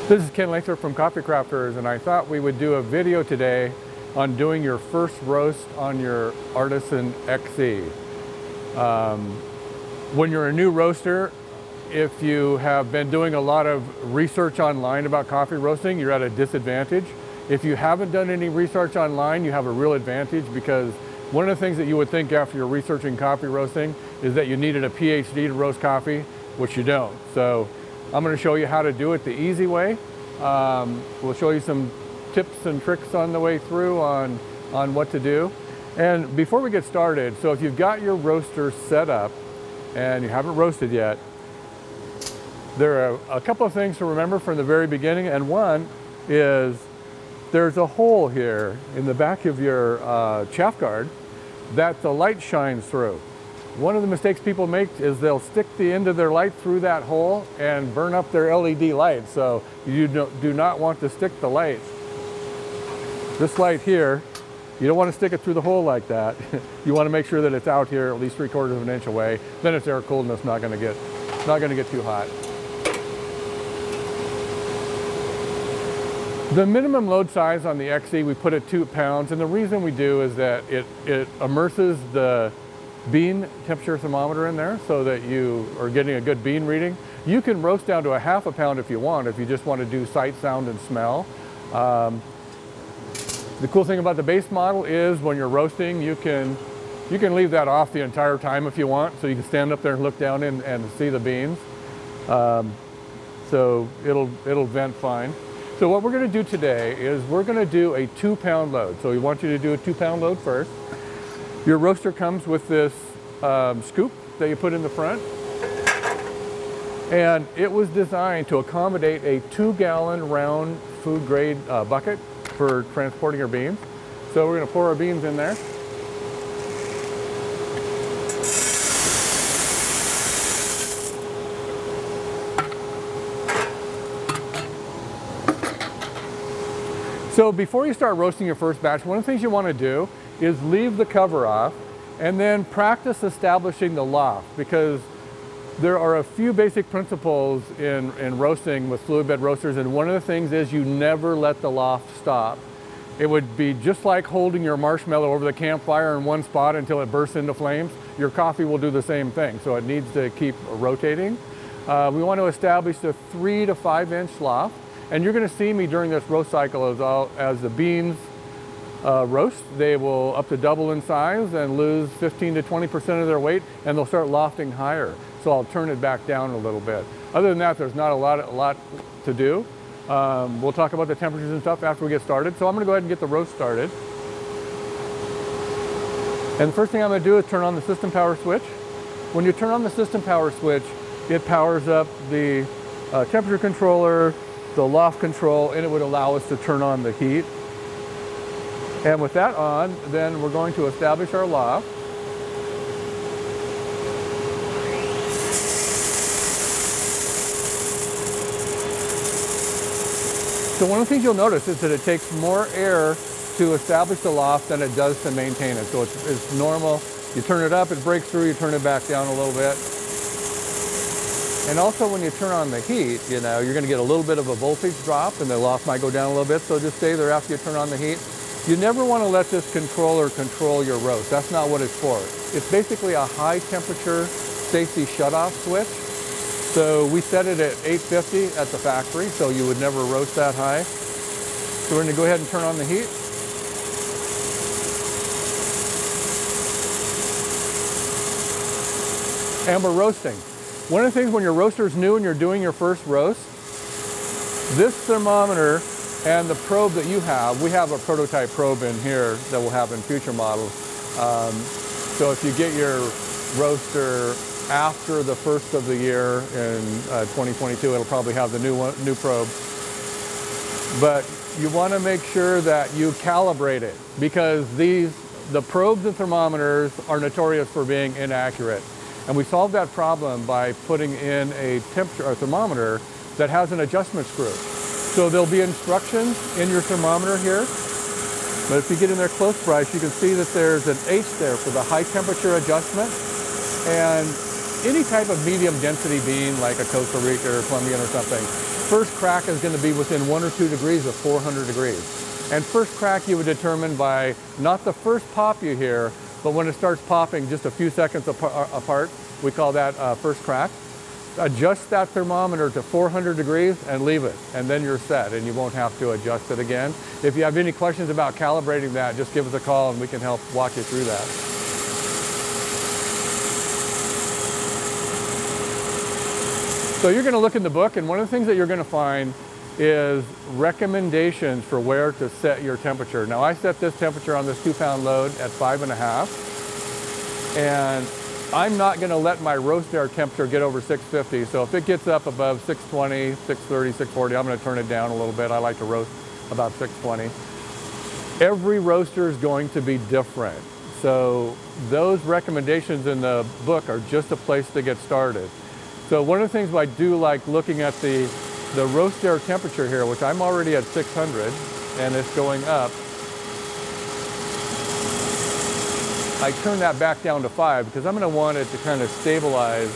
This is Ken Lathrop from Coffee Crafters, and I thought we would do a video today on doing your first roast on your Artisan X-e. When you're a new roaster, if you have been doing a lot of research online about coffee roasting, you're at a disadvantage. If you haven't done any research online, you have a real advantage, because one of the things that you would think after you're researching coffee roasting is that you needed a PhD to roast coffee, which you don't. So I'm going to show you how to do it the easy way. We'll show you some tips and tricks on the way through on what to do. And before we get started, so if you've got your roaster set up and you haven't roasted yet, there are a couple of things to remember from the very beginning. And one is there's a hole here in the back of your chaff guard that the light shines through. One of the mistakes people make is they'll stick the end of their light through that hole and burn up their LED light. So you do not want to stick the light. This light here, you don't want to stick it through the hole like that. You want to make sure that it's out here at least 3/4 of an inch away. Then it's air cooled and it's not going to get too hot. The minimum load size on the X-e, we put at 2 pounds, and the reason we do is that it immerses the bean temperature thermometer in there so that you are getting a good bean reading. You can roast down to a 1/2 pound if you want, if you just want to do sight, sound, and smell. The cool thing about the base model is when you're roasting, you can leave that off the entire time if you want, so you can stand up there and look down and see the beans. So it'll vent fine. So what we're going to do today is we're going to do a 2 pound load. So we want you to do a 2 pound load first. Your roaster comes with this scoop that you put in the front, and it was designed to accommodate a 2-gallon round food grade bucket for transporting your beans. So we're going to pour our beans in there. So before you start roasting your first batch, one of the things you want to do is leave the cover off and then practice establishing the loft, because there are a few basic principles in roasting with fluid bed roasters, and one of the things is you never let the loft stop. It would be just like holding your marshmallow over the campfire in one spot until it bursts into flames. Your coffee will do the same thing, so it needs to keep rotating. We want to establish the 3 to 5 inch loft, and you're going to see me during this roast cycle as the beans roast. They will up to double in size and lose 15 to 20% of their weight, and they'll start lofting higher. So I'll turn it back down a little bit. Other than that, there's not a lot to do. We'll talk about the temperatures and stuff after we get started. So I'm going to go ahead and get the roast started. And the first thing I'm going to do is turn on the system power switch. When you turn on the system power switch, it powers up the temperature controller, the loft control, and it would allow us to turn on the heat. And with that on, then we're going to establish our loft. So one of the things you'll notice is that it takes more air to establish the loft than it does to maintain it. So it's normal. You turn it up, it breaks through, you turn it back down a little bit. And also when you turn on the heat, you're going to get a little bit of a voltage drop and the loft might go down a little bit. So just stay there after you turn on the heat. You never want to let this controller control your roast. That's not what it's for. It's basically a high temperature safety shutoff switch. So we set it at 850 at the factory, so you would never roast that high. So we're going to go ahead and turn on the heat. And we're roasting. One of the things when your roaster is new and you're doing your first roast, this thermometer and the probe that you have, we have a prototype probe in here that we'll have in future models. So if you get your roaster after the first of the year in 2022, it'll probably have the new probe. But you want to make sure that you calibrate it, because the probes and thermometers are notorious for being inaccurate. And we solved that problem by putting in a thermometer that has an adjustment screw. So there'll be instructions in your thermometer here, but if you get in there close, Bryce, you can see that there's an H there for the high temperature adjustment. And any type of medium density bean like a Costa Rica or Colombian or something, First crack is going to be within 1 or 2 degrees of 400 degrees. And first crack you would determine by not the first pop you hear, but when it starts popping just a few seconds apart. We call that first crack. Adjust that thermometer to 400 degrees and leave it, and then you're set, and you won't have to adjust it again. If you have any questions about calibrating that, just give us a call and we can help walk you through that. So you're going to look in the book, and one of the things that you're going to find is recommendations for where to set your temperature. Now I set this temperature on this 2-pound load at 5.5, and I'm not going to let my roast air temperature get over 650. So if it gets up above 620, 630, 640, I'm going to turn it down a little bit. I like to roast about 620. Every roaster is going to be different. So those recommendations in the book are just a place to get started. So one of the things I do like looking at the roast air temperature here, which I'm already at 600 and it's going up. I turn that back down to 5 because I'm going to want it to kind of stabilize.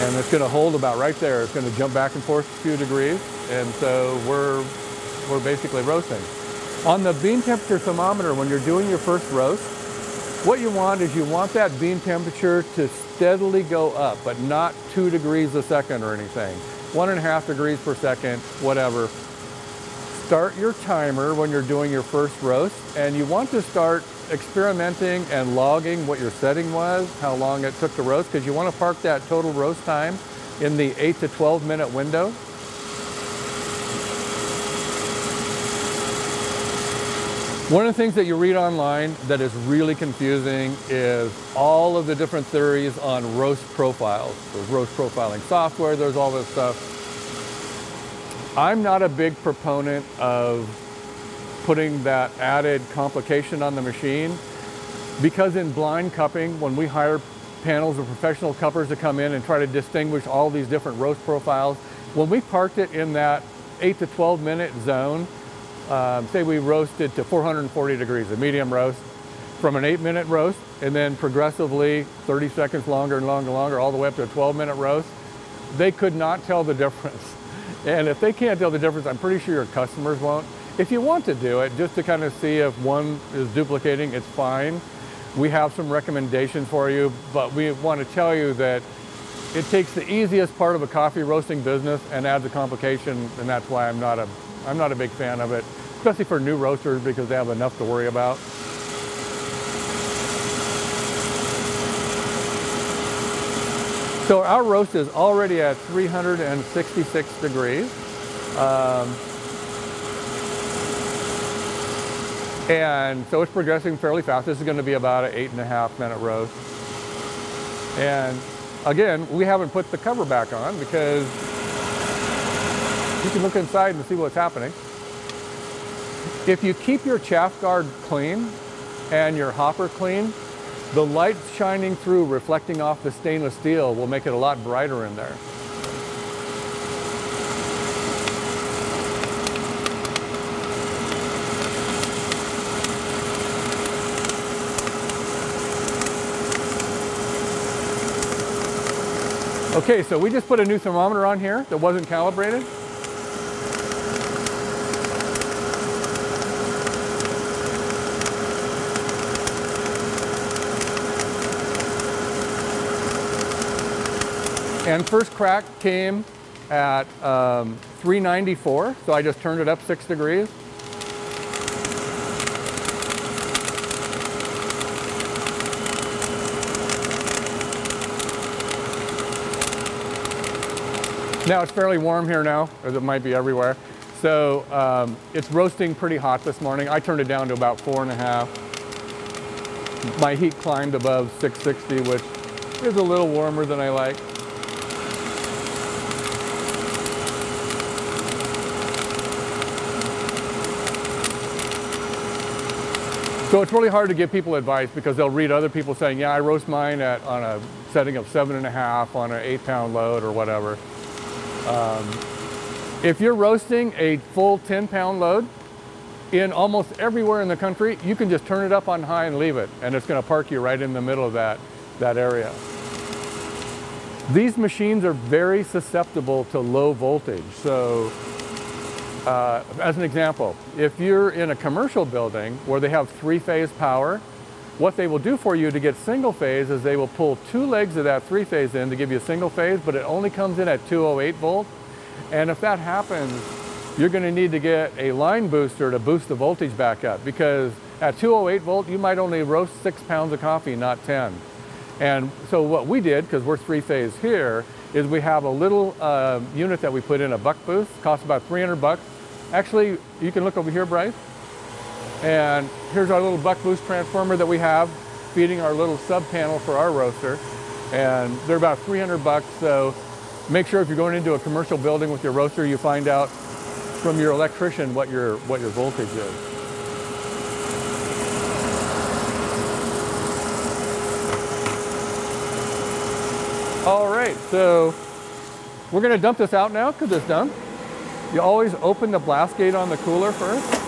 And it's going to hold about right there. It's going to jump back and forth a few degrees. And so we're basically roasting. On the bean temperature thermometer, when you're doing your first roast, what you want is you want that bean temperature to steadily go up, but not 2 degrees a second or anything. 1.5 degrees per second, whatever. Start your timer when you're doing your first roast, and you want to start experimenting and logging what your setting was, how long it took to roast, because you want to park that total roast time in the 8 to 12 minute window. One of the things that you read online that is really confusing is all of the different theories on roast profiles. There's roast profiling software, there's all this stuff. I'm not a big proponent of putting that added complication on the machine, because in blind cupping, when we hire panels of professional cuppers to come in and try to distinguish all these different roast profiles, when we parked it in that 8 to 12 minute zone, say we roasted to 440 degrees, a medium roast, from an 8-minute roast, and then progressively 30 seconds longer and longer and longer, all the way up to a 12-minute roast, they could not tell the difference. And if they can't tell the difference, I'm pretty sure your customers won't. If you want to do it, just to kind of see if one is duplicating, it's fine. We have some recommendations for you, but we want to tell you that it takes the easiest part of a coffee roasting business and adds a complication, and that's why I'm not a big fan of it, especially for new roasters, because they have enough to worry about. So our roast is already at 366 degrees. And so it's progressing fairly fast. This is going to be about an 8.5 minute roast. And again, we haven't put the cover back on because you can look inside and see what's happening. If you keep your chaff guard clean and your hopper clean, the light shining through, reflecting off the stainless steel, will make it a lot brighter in there. Okay, so we just put a new thermometer on here that wasn't calibrated. And first crack came at 394, so I just turned it up 6 degrees. Now it's fairly warm here now, as it might be everywhere. So it's roasting pretty hot this morning. I turned it down to about 4.5. My heat climbed above 660, which is a little warmer than I like. So it's really hard to give people advice because they'll read other people saying, yeah, I roast mine on a setting of 7.5 on an 8-pound load or whatever. If you're roasting a full 10-pound load in almost everywhere in the country, you can just turn it up on high and leave it, and it's going to park you right in the middle of that area. These machines are very susceptible to low voltage. So as an example, if you're in a commercial building where they have 3-phase power, what they will do for you to get single phase is they will pull 2 legs of that 3-phase in to give you a single phase, but it only comes in at 208 volt. And if that happens, you're going to need to get a line booster to boost the voltage back up, because at 208 volt, you might only roast 6 pounds of coffee, not 10. And so what we did, because we're 3-phase here, is we have a little unit that we put in, a buck boost, costs about 300 bucks. Actually, you can look over here, Bryce. And here's our little buck boost transformer that we have feeding our little sub panel for our roaster. And they're about 300 bucks. So make sure if you're going into a commercial building with your roaster, you find out from your electrician what your voltage is. All right, so we're going to dump this out now because it's done. You always open the blast gate on the cooler first.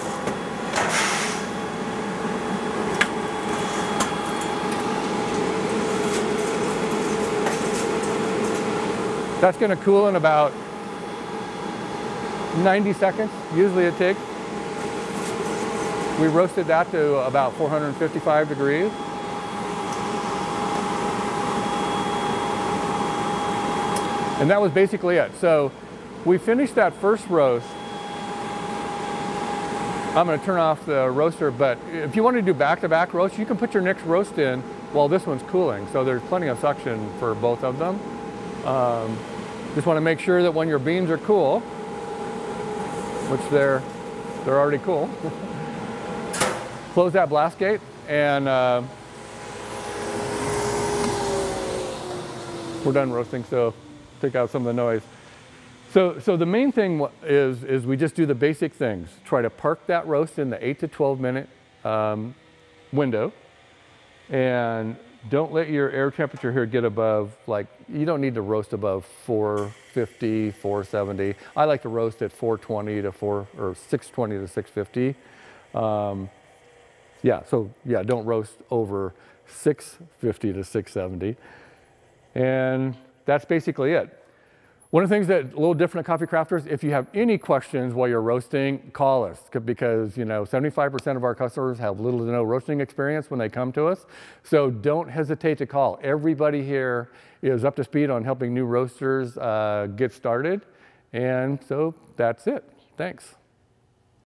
That's going to cool in about 90 seconds, usually it takes. We roasted that to about 455 degrees. And that was basically it. So we finished that first roast. I'm going to turn off the roaster, but if you want to do back-to-back roasts, you can put your next roast in while this one's cooling. So there's plenty of suction for both of them. Just want to make sure that when your beans are cool, which they're already cool, close that blast gate, and we're done roasting, so take out some of the noise. So the main thing is we just do the basic things. Try to park that roast in the 8 to 12 minute window, and don't let your air temperature here get above, like, you don't need to roast above 450, 470. I like to roast at 420 to 620 to 650. Yeah, don't roast over 650 to 670. And that's basically it. One of the things that's a little different at Coffee Crafters, if you have any questions while you're roasting, call us, because 75% of our customers have little to no roasting experience when they come to us. So don't hesitate to call. Everybody here is up to speed on helping new roasters get started. And so that's it. Thanks.